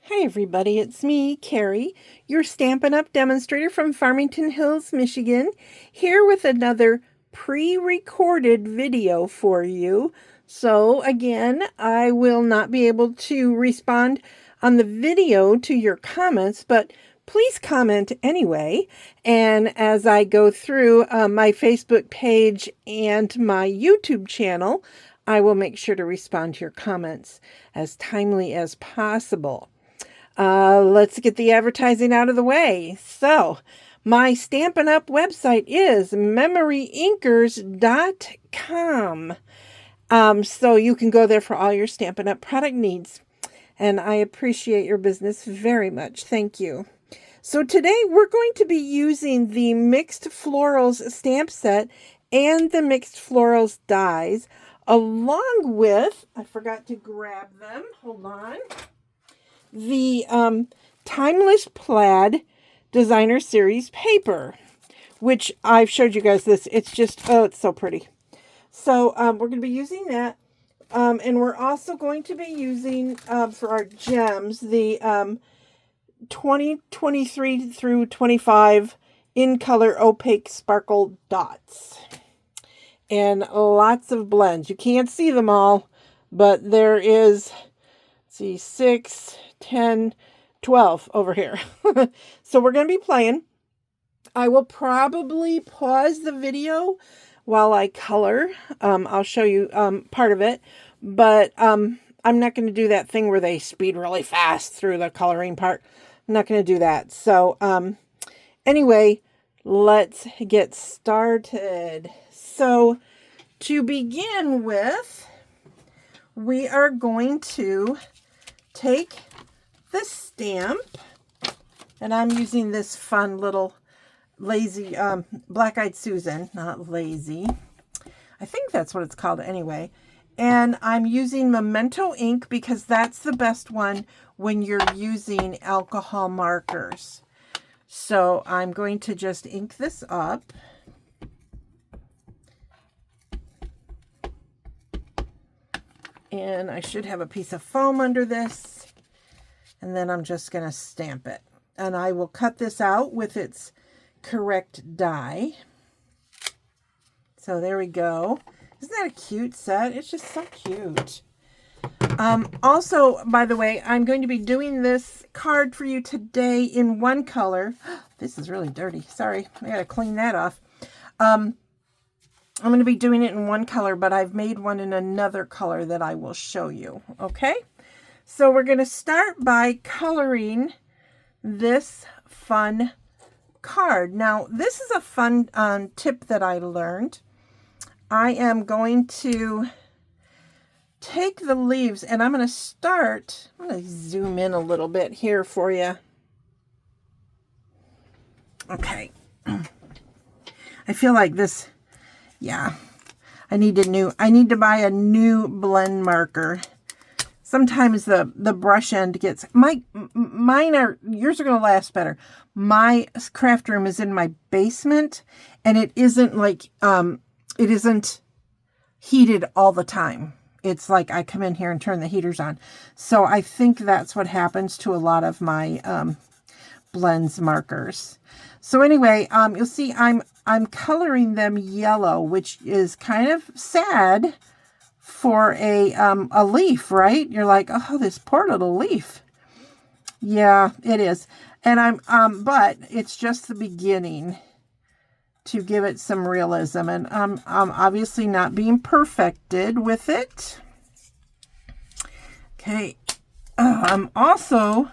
Hi everybody, it's me, Carrie, your Stampin' Up! Demonstrator from Farmington Hills, Michigan, here with another pre-recorded video for you. So again, I will not be able to respond on the video to your comments, but please comment anyway. And as I go through my Facebook page and my YouTube channel, I will make sure to respond to your comments as timely as possible. Let's get the advertising out of the way. So, my Stampin' Up! Website is MemoryINKers.com. So you can go there for all your Stampin' Up! Product needs. And I appreciate your business very much. Thank you. So today we're going to be using the Mixed Florals stamp set and the Mixed Florals dies, along with, I forgot to grab them, hold on, the Timeless Plaid Designer Series paper, which I've showed you guys this. It's just, oh, it's so pretty. So we're going to be using that. And we're also going to be using, for our gems, the 2023 through 25 in color opaque sparkle dots. And lots of blends. You can't see them all, but there is, let's see, 6, 10, 12 over here. So we're going to be playing. I will probably pause the video while I color. I'll show you part of it, but I'm not going to do that thing where they speed really fast through the coloring part. I'm not going to do that. So anyway, let's get started. So to begin with, we are going to take the stamp, and I'm using this fun little lazy Black-Eyed Susan, not lazy. I think that's what it's called anyway. And I'm using Memento ink because that's the best one when you're using alcohol markers. So I'm going to just ink this up. And I should have a piece of foam under this. And then I'm just going to stamp it. And I will cut this out with its correct die. So there we go. Isn't that a cute set? It's just so cute. Also, by the way, I'm going to be doing this card for you today in one color. This is really dirty. Sorry. I got to clean that off. I'm going to be doing it in one color, but I've made one in another color that I will show you. Okay? So we're going to start by coloring this fun card. Now, this is a fun tip that I learned. I am going to take the leaves and I'm going to start, I'm going to zoom in a little bit here for you. Okay. I feel like this, yeah, I need to buy a new blend marker. Sometimes the brush end gets, yours are going to last better. My craft room is in my basement and it isn't like, it isn't heated all the time. It's like I come in here and turn the heaters on. So I think that's what happens to a lot of my blends markers. So anyway, you'll see I'm coloring them yellow, which is kind of sad for a leaf, right? You're like, oh, this poor little leaf. Yeah, it is. And but it's just the beginning to give it some realism. And I'm obviously not being perfected with it. Okay. I'm also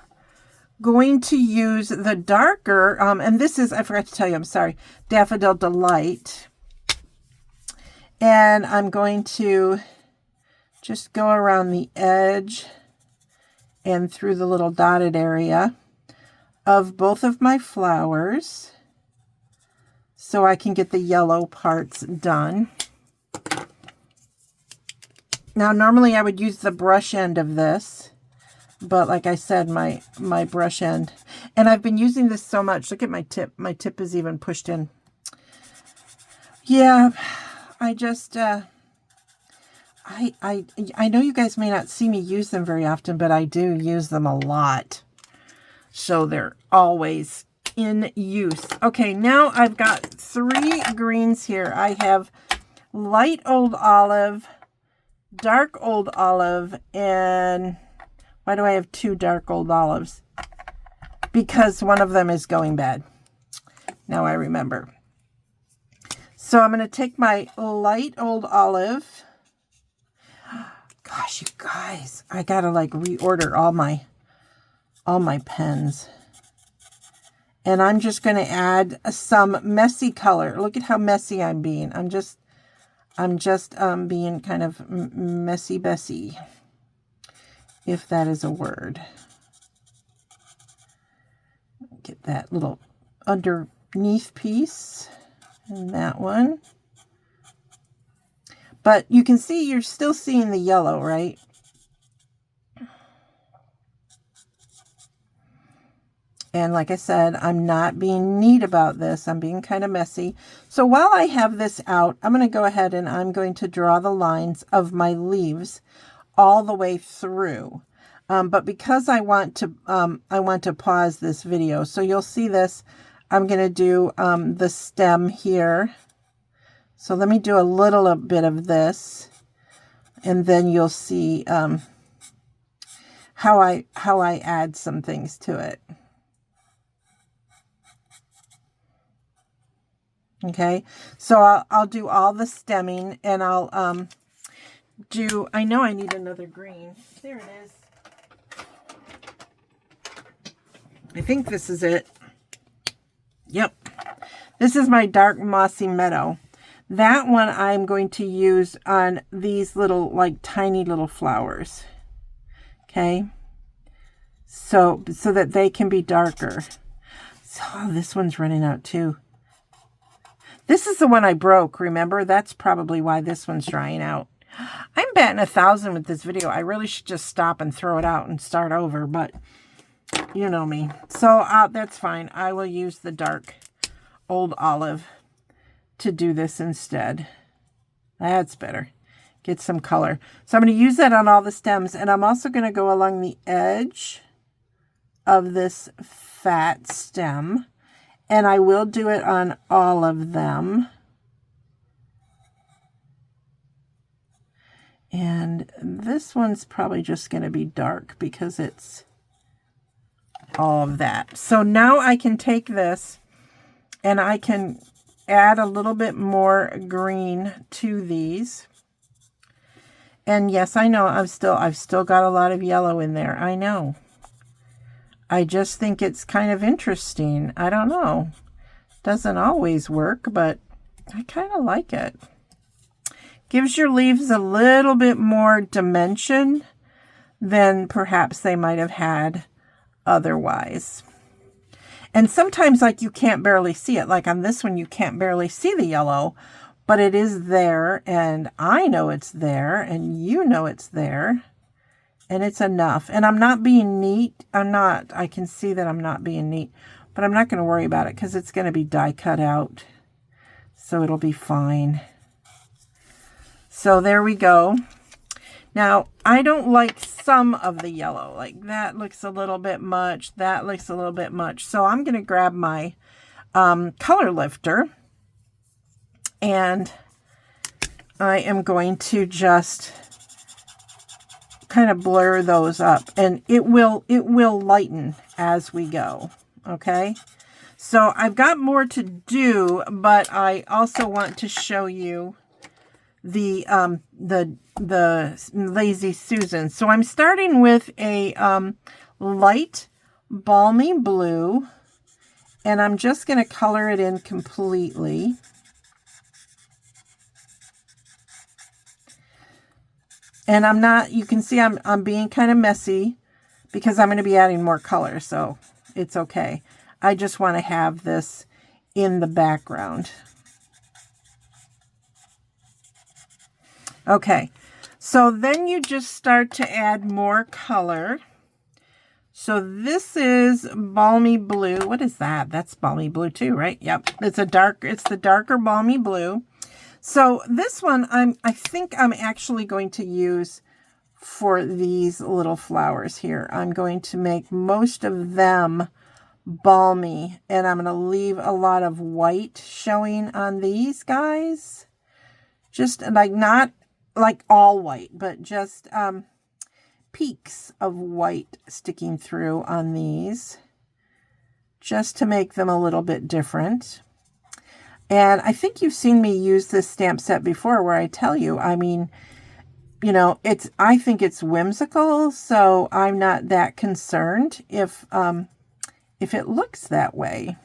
going to use the darker, and this is, I forgot to tell you, I'm sorry, Daffodil Delight. And I'm going to just go around the edge and through the little dotted area of both of my flowers so I can get the yellow parts done. Now, normally I would use the brush end of this, but like I said, my brush end, and I've been using this so much. Look at my tip. My tip is even pushed in. Yeah, I just, I know you guys may not see me use them very often, but I do use them a lot. So they're always in use. Okay, now I've got 3 greens here. I have light old olive, dark old olive, and why do I have 2 dark old olives? Because one of them is going bad. Now I remember. So I'm going to take my light old olive. Gosh, you guys, I got to like reorder all my pens. And I'm just going to add some messy color. Look at how messy I'm being. I'm just being kind of messy Bessie, if that is a word. Get that little underneath piece and that one. But you can see you're still seeing the yellow, right? And like I said, I'm not being neat about this. I'm being kind of messy. So while I have this out, I'm going to go ahead and I'm going to draw the lines of my leaves all the way through. But because I want to pause this video, so you'll see this, I'm going to do the stem here. So let me do a little bit of this, and then you'll see how I add some things to it. Okay, so I'll do all the stemming, and I'll do, I know I need another green. There it is. I think this is it. Yep. This is my dark mossy meadow. That one I'm going to use on these little, like tiny little flowers. Okay. So that they can be darker. So this one's running out too. This is the one I broke, remember? That's probably why this one's drying out. I'm batting 1,000 with this video. I really should just stop and throw it out and start over, but you know me. So that's fine. I will use the dark old olive to do this instead. That's better. Get some color. So I'm going to use that on all the stems, and I'm also going to go along the edge of this fat stem, and I will do it on all of them. And this one's probably just going to be dark because it's all of that. So now I can take this and I can add a little bit more green to these. And yes, I know I've still got a lot of yellow in there. I know. I just think it's kind of interesting. I don't know. Doesn't always work, but I kind of like it. Gives your leaves a little bit more dimension than perhaps they might have had otherwise. And sometimes, like, you can't barely see it. Like on this one, you can't barely see the yellow, but it is there, and I know it's there, and you know it's there, and it's enough. And I'm not being neat. I can see that I'm not being neat, but I'm not going to worry about it because it's going to be die cut out, so it'll be fine. So there we go. Now, I don't like some of the yellow. Like that looks a little bit much. That looks a little bit much. So I'm going to grab my color lifter, and I am going to just kind of blur those up, and it will lighten as we go. Okay. So I've got more to do, but I also want to show you the Lazy Susan. So I'm starting with a light balmy blue, and I'm just going to color it in completely. And I'm not, you can see I'm being kind of messy because I'm going to be adding more color, so it's okay. I just want to have this in the background. Okay, so then you just start to add more color. So this is balmy blue. What is that? That's balmy blue too, right? Yep, it's the darker balmy blue. So this one, I think I'm actually going to use for these little flowers here. I'm going to make most of them balmy, and I'm going to leave a lot of white showing on these guys. Just like, not like all white, but just peaks of white sticking through on these, just to make them a little bit different. And I think you've seen me use this stamp set before, where I tell you, I mean, you know, I think it's whimsical, so I'm not that concerned if it looks that way.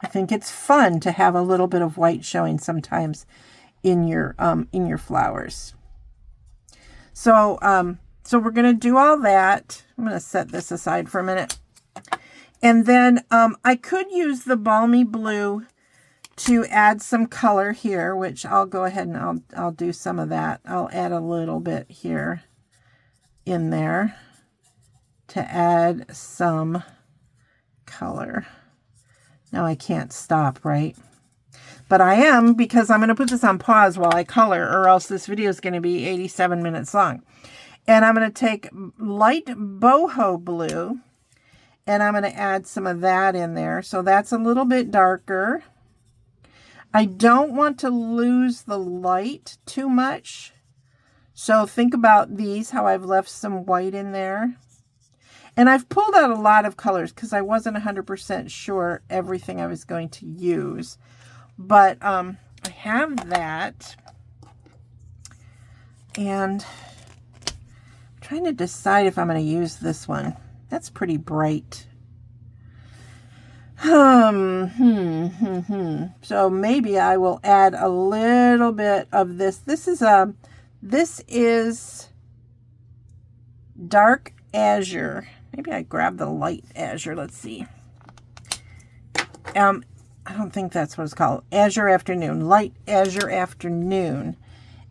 I think it's fun to have a little bit of white showing sometimes in your flowers. So we're going to do all that. I'm going to set this aside for a minute. And then I could use the balmy blue to add some color here, which I'll go ahead and I'll do some of that. I'll add a little bit here in there to add some color. Now I can't stop, right? But I am, because I'm going to put this on pause while I color, or else this video is going to be 87 minutes long. And I'm going to take light boho blue, and I'm going to add some of that in there. So that's a little bit darker. I don't want to lose the light too much. So think about these, how I've left some white in there. And I've pulled out a lot of colors because I wasn't 100% sure everything I was going to use. But I have that. And I'm trying to decide if I'm going to use this one. That's pretty bright. So maybe I will add a little bit of this. This is dark azure. Maybe I grab the light azure. Let's see. I don't think that's what it's called. Azure Afternoon. Light Azure Afternoon.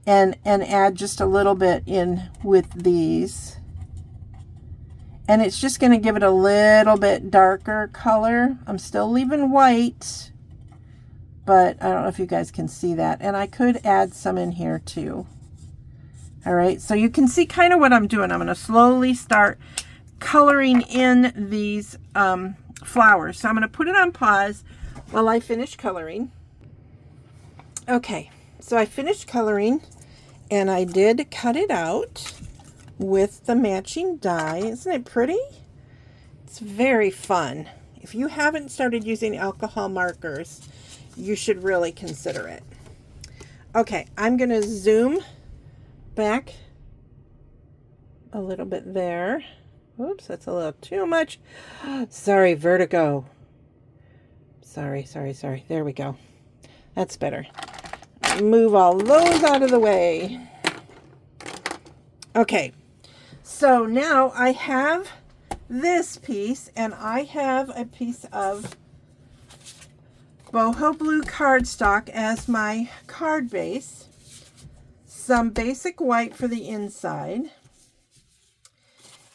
And add just a little bit in with these. And it's just going to give it a little bit darker color. I'm still leaving white, but I don't know if you guys can see that. And I could add some in here too. All right, so you can see kind of what I'm doing. I'm going to slowly start coloring in these flowers. So I'm going to put it on pause while I finish coloring. Okay, so I finished coloring, and I did cut it out with the matching die. Isn't it pretty? It's very fun. If you haven't started using alcohol markers, you should really consider it. Okay, I'm going to zoom back a little bit there. Oops, that's a little too much. Sorry, vertigo. Sorry. There we go. That's better. Move all those out of the way. Okay. So now I have this piece, and I have a piece of boho blue cardstock as my card base, some basic white for the inside,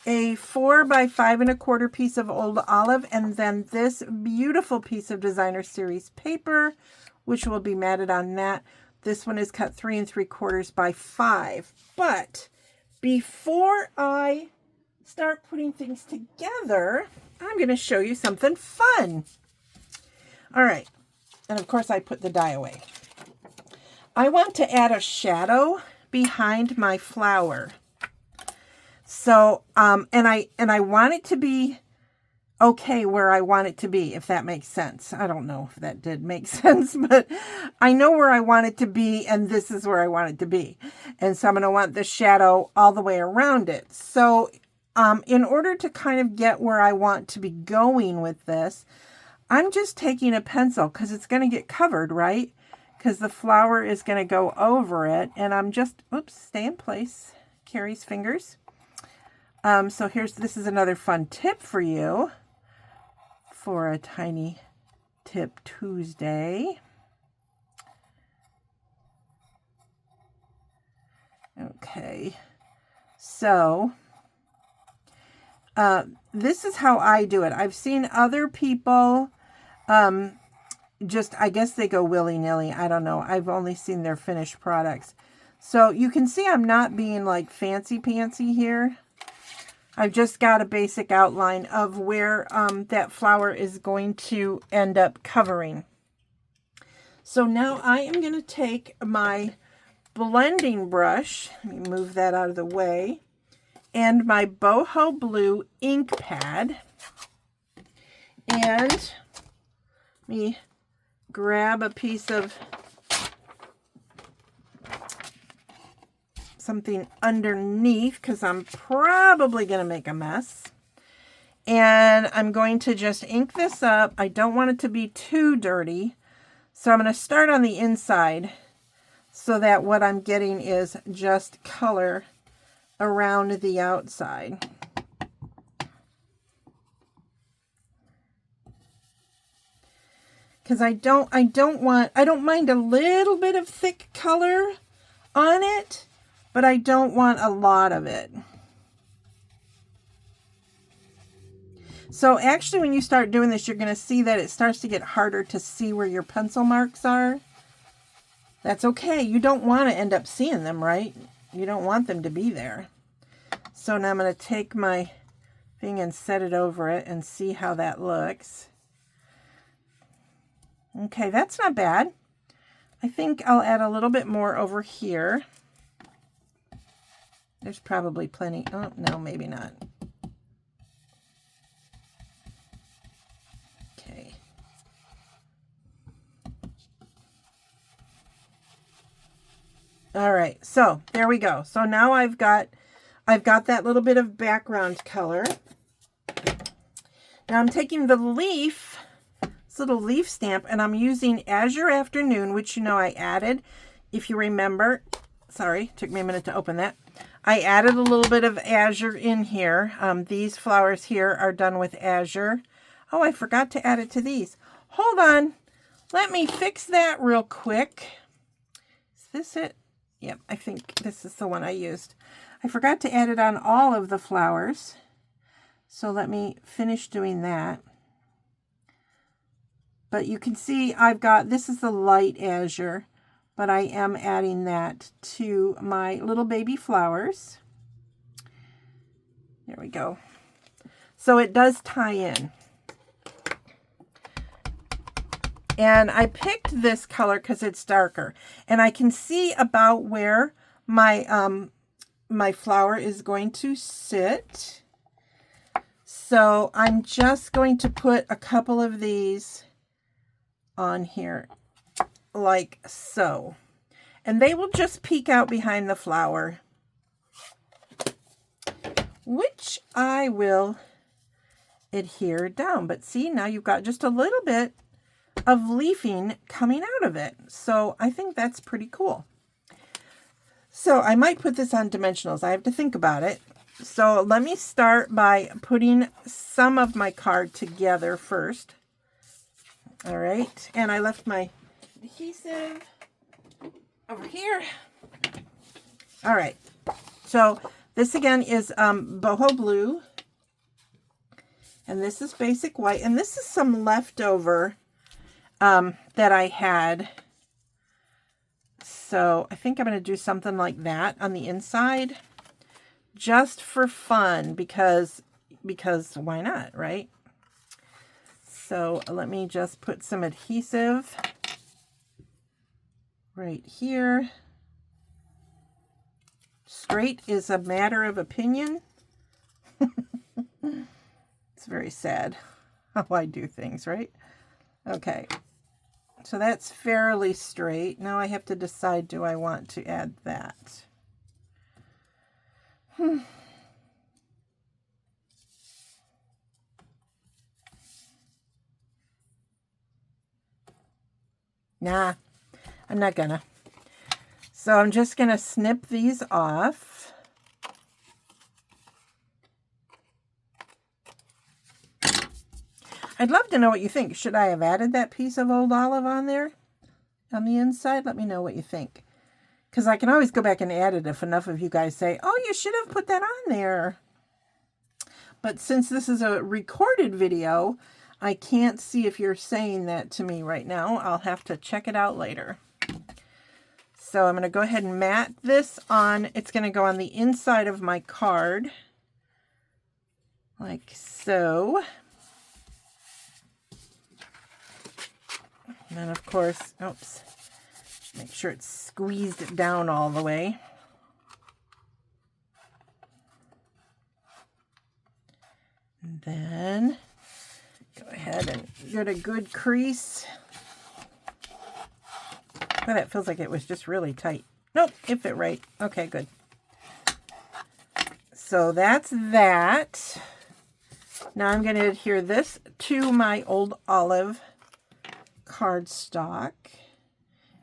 a 4 by 5 1/4 piece of old olive, and then this beautiful piece of designer series paper, which will be matted on that. This one is cut 3 3/4 by 5. But before I start putting things together, I'm going to show you something fun. All right. And of course I put the die away. I want to add a shadow behind my flower. So, and I want it to be okay where I want it to be, if that makes sense. I don't know if that did make sense, but I know where I want it to be, and this is where I want it to be. And so I'm going to want the shadow all the way around it. So in order to kind of get where I want to be going with this, I'm just taking a pencil, because it's going to get covered, right? Because the flower is going to go over it, and I'm just, oops, stay in place, Carrie's fingers. So this is another fun tip for you for a Tiny Tip Tuesday. Okay, so this is how I do it. I've seen other people just, I guess they go willy-nilly. I don't know. I've only seen their finished products. So you can see I'm not being like fancy-pantsy here. I've just got a basic outline of where that flower is going to end up covering. So now I am going to take my blending brush, let me move that out of the way, and my boho blue ink pad, and let me grab a piece of something underneath because I'm probably going to make a mess. And I'm going to just ink this up. I don't want it to be too dirty. So I'm going to start on the inside so that what I'm getting is just color around the outside. Because I don't mind a little bit of thick color on it, but I don't want a lot of it. So actually when you start doing this, you're going to see that it starts to get harder to see where your pencil marks are. That's okay. You don't want to end up seeing them, right? You don't want them to be there. So now I'm going to take my thing and set it over it and see how that looks. Okay, that's not bad. I think I'll add a little bit more over here. There's probably plenty. Oh, no, maybe not. Okay. All right, so there we go. So now I've got that little bit of background color. Now I'm taking the leaf, this little leaf stamp, and I'm using Azure Afternoon, which you know I added, if you remember. Sorry, took me a minute to open that. I added a little bit of azure in here. These flowers here are done with azure. Oh, I forgot to add it to these. Hold on. Let me fix that real quick. Is this it? Yep, I think this is the one I used. I forgot to add it on all of the flowers. So let me finish doing that. But you can see I've got, this is the light azure, but I am adding that to my little baby flowers. There we go. So it does tie in. And I picked this color because it's darker. And I can see about where my, my flower is going to sit. So I'm just going to put a couple of these on here like so. And they will just peek out behind the flower, which I will adhere down. But see, now you've got just a little bit of leafing coming out of it. So I think that's pretty cool. So I might put this on dimensionals. I have to think about it. So let me start by putting some of my card together first. All right. And I left my adhesive over here. All right. So this again is boho blue. And this is basic white. And this is some leftover that I had. So I think I'm going to do something like that on the inside just for fun because why not, right? So let me just put some adhesive right here. Straight is a matter of opinion. It's very sad how I do things, right? Okay. So that's fairly straight. Now I have to decide, do I want to add that? Nah, I'm not gonna. So I'm just gonna snip these off. I'd love to know what you think. Should I have added that piece of old olive on there on the inside? Let me know what you think. Because I can always go back and add it if enough of you guys say, oh, you should have put that on there. But since this is a recorded video, I can't see if you're saying that to me right now. I'll have to check it out later. So I'm going to go ahead and mat this on. It's going to go on the inside of my card, like so. And then, of course, oops, make sure it's squeezed down all the way. And then go ahead and get a good crease. Oh, that feels like it was just really tight. Nope, it fit right. Okay, good. So that's that. Now I'm going to adhere this to my old olive cardstock.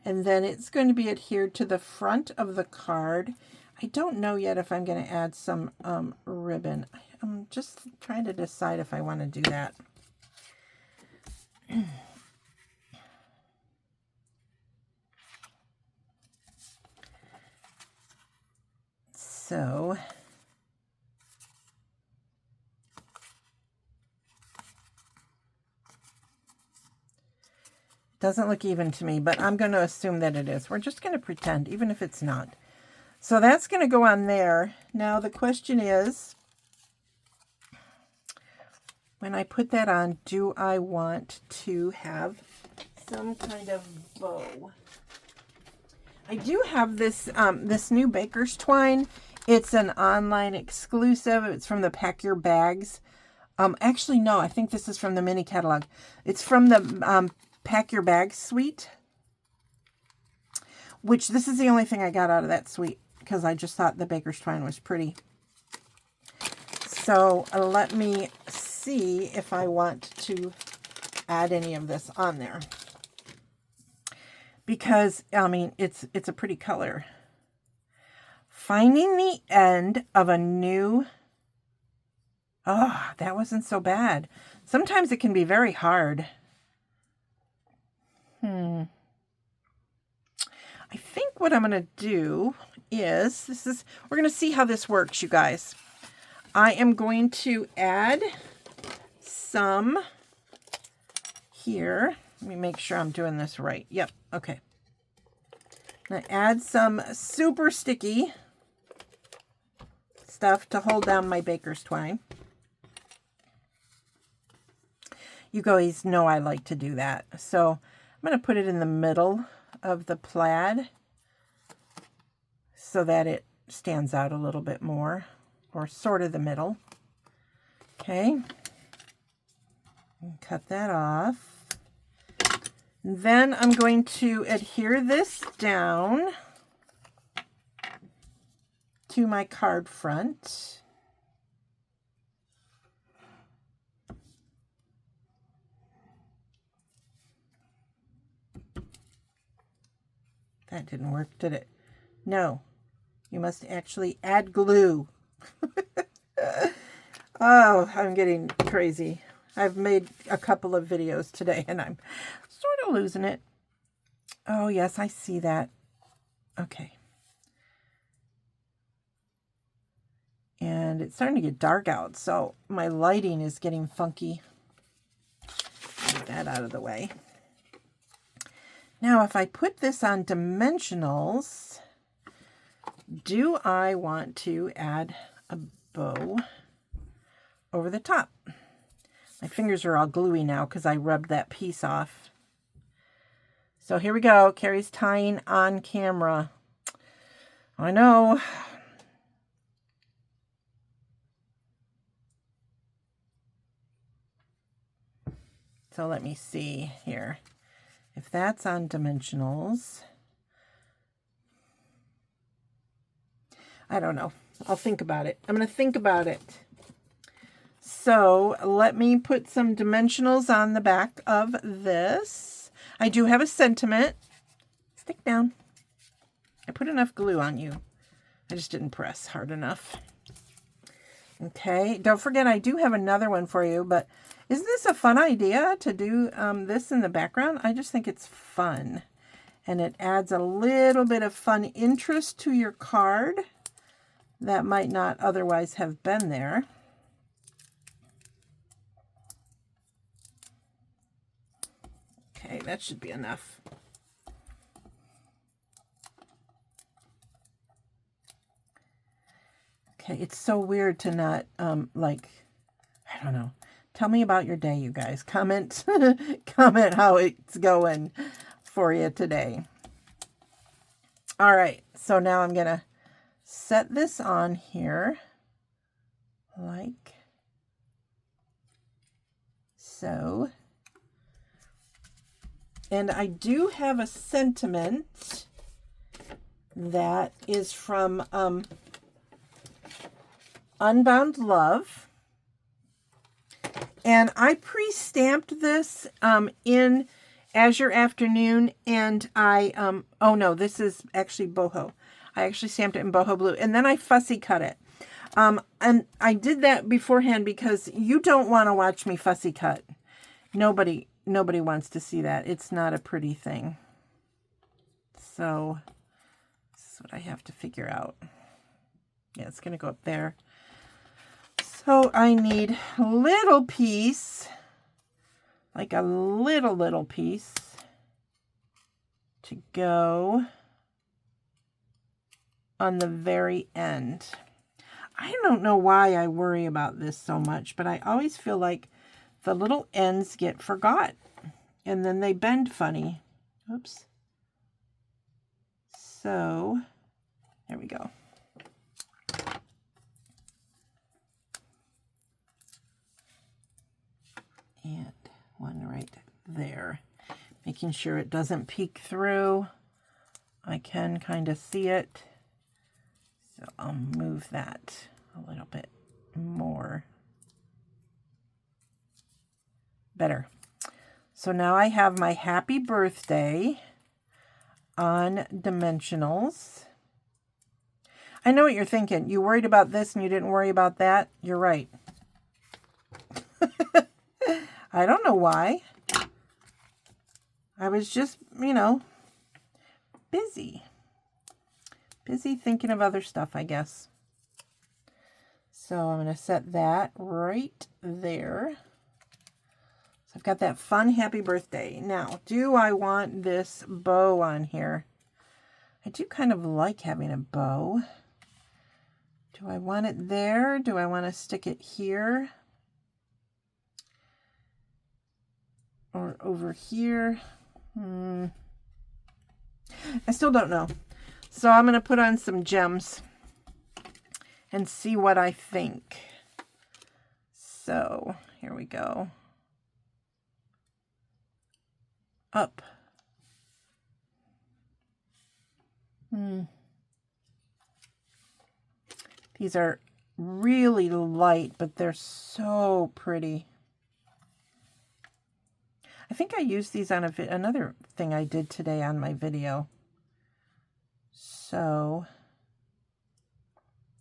And then it's going to be adhered to the front of the card. I don't know yet if I'm going to add some ribbon. I'm just trying to decide if I want to do that. So doesn't look even to me, but I'm going to assume that it is. We're just going to pretend, even if it's not. So that's going to go on there. Now the question is, when I put that on, do I want to have some kind of bow? I do have this this new baker's twine. It's an online exclusive. It's from the Pack Your Bags. Actually, no, I think this is from the mini catalog. It's from the Pack Your Bags suite, which this is the only thing I got out of that suite because I just thought the baker's twine was pretty. So let me see if I want to add any of this on there. Because, I mean, it's a pretty color. Finding the end of a new... Oh, that wasn't so bad. Sometimes it can be very hard. I think what I'm going to do is, we're going to see how this works, you guys. I am going to add some here. Let me make sure I'm doing this right. Yep. Okay. I'm going to add some super sticky stuff to hold down my baker's twine. You guys know I like to do that. So I'm going to put it in the middle of the plaid so that it stands out a little bit more, or sort of the middle. Okay. Cut that off. Then I'm going to adhere this down to my card front. That didn't work, did it? No. You must actually add glue. Oh, I'm getting crazy. I've made a couple of videos today and I'm sort of losing it. Oh, yes, I see that. Okay. And it's starting to get dark out, so my lighting is getting funky. Get that out of the way. Now, if I put this on dimensionals, do I want to add a bow over the top? My fingers are all gluey now because I rubbed that piece off. So here we go. Carrie's tying on camera. I know. So let me see here. If that's on dimensionals, I don't know. I'll think about it. I'm going to think about it. So let me put some dimensionals on the back of this. I do have a sentiment. Stick down. I put enough glue on you. I just didn't press hard enough. Okay. Don't forget, I do have another one for you, but isn't this a fun idea to do this in the background? I just think it's fun. And it adds a little bit of fun interest to your card that might not otherwise have been there. Okay, that should be enough. Okay, it's so weird to not, like, I don't know. Tell me about your day, you guys. Comment, comment how it's going for you today. All right, so now I'm going to set this on here like so. And I do have a sentiment that is from Unbound Love. And I pre-stamped this in Azure Afternoon, and I, oh no, this is actually boho. I actually stamped it in boho blue, and then I fussy cut it. And I did that beforehand because you don't want to watch me fussy cut. Nobody wants to see that. It's not a pretty thing. So this is what I have to figure out. Yeah, it's going to go up there. So I need a little piece, like a little piece to go on the very end. I don't know why I worry about this so much, but I always feel like the little ends get forgot and then they bend funny. Oops. So there we go. And one right there. Making sure it doesn't peek through. I can kind of see it. So I'll move that a little bit more. Better. So now I have my happy birthday on dimensionals. I know what you're thinking. You worried about this and you didn't worry about that. You're right. I don't know why. I was just, you know, busy. Busy thinking of other stuff, I guess. So I'm going to set that right there. So I've got that fun happy birthday. Now, do I want this bow on here? I do kind of like having a bow. Do I want it there? Do I want to stick it here? Or over here? I still don't know. So I'm going to put on some gems and see what I think. So here we go. Up. These are really light, but they're so pretty. I think I used these on another thing I did today on my video. So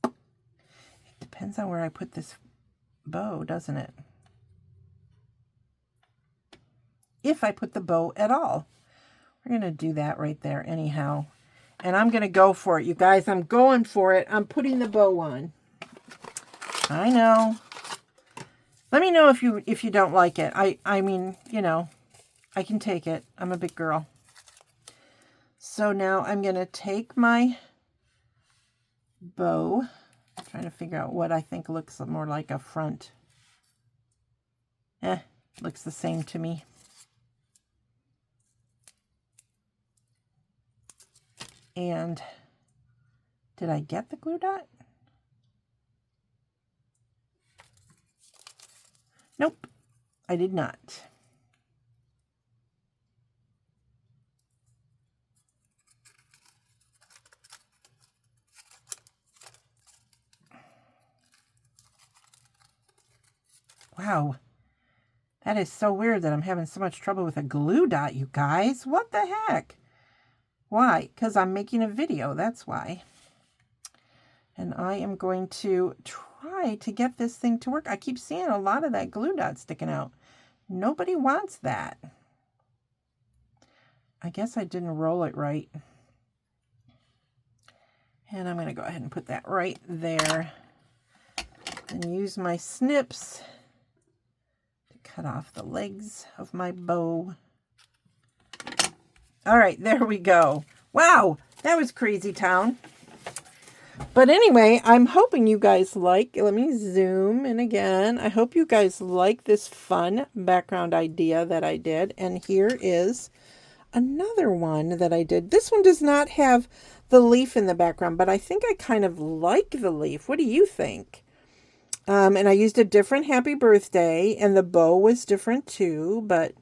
it depends on where I put this bow, doesn't it? If I put the bow at all. We're going to do that right there anyhow. And I'm going to go for it, you guys. I'm going for it. I'm putting the bow on. I know. Let me know if you don't like it. I mean, you know, I can take it. I'm a big girl. So now I'm going to take my bow. I'm trying to figure out what I think looks more like a front. Looks the same to me. And did I get the glue dot? Nope, I did not. Wow, that is so weird that I'm having so much trouble with a glue dot, you guys. What the heck? Why? Because I'm making a video, that's why. And I am going to try to get this thing to work. I keep seeing a lot of that glue dot sticking out. Nobody wants that. I guess I didn't roll it right. And I'm going to go ahead and put that right there. And use my snips to cut off the legs of my bow. All right, there we go. Wow, that was crazy town. But anyway, I'm hoping you guys like, let me zoom in again. I hope you guys like this fun background idea that I did. And here is another one that I did. This one does not have the leaf in the background, but I think I kind of like the leaf. What do you think? And I used a different happy birthday, and the bow was different too, but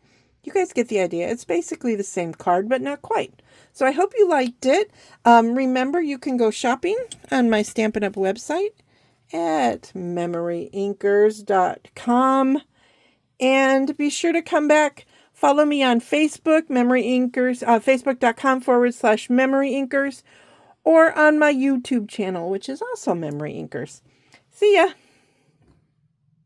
you guys get the idea. It's basically the same card, but not quite. So I hope you liked it. Remember, you can go shopping on my Stampin' Up! Website at MemoryInkers.com. And be sure to come back. Follow me on Facebook, MemoryInkers, Facebook.com/MemoryInkers, or on my YouTube channel, which is also MemoryInkers. See ya!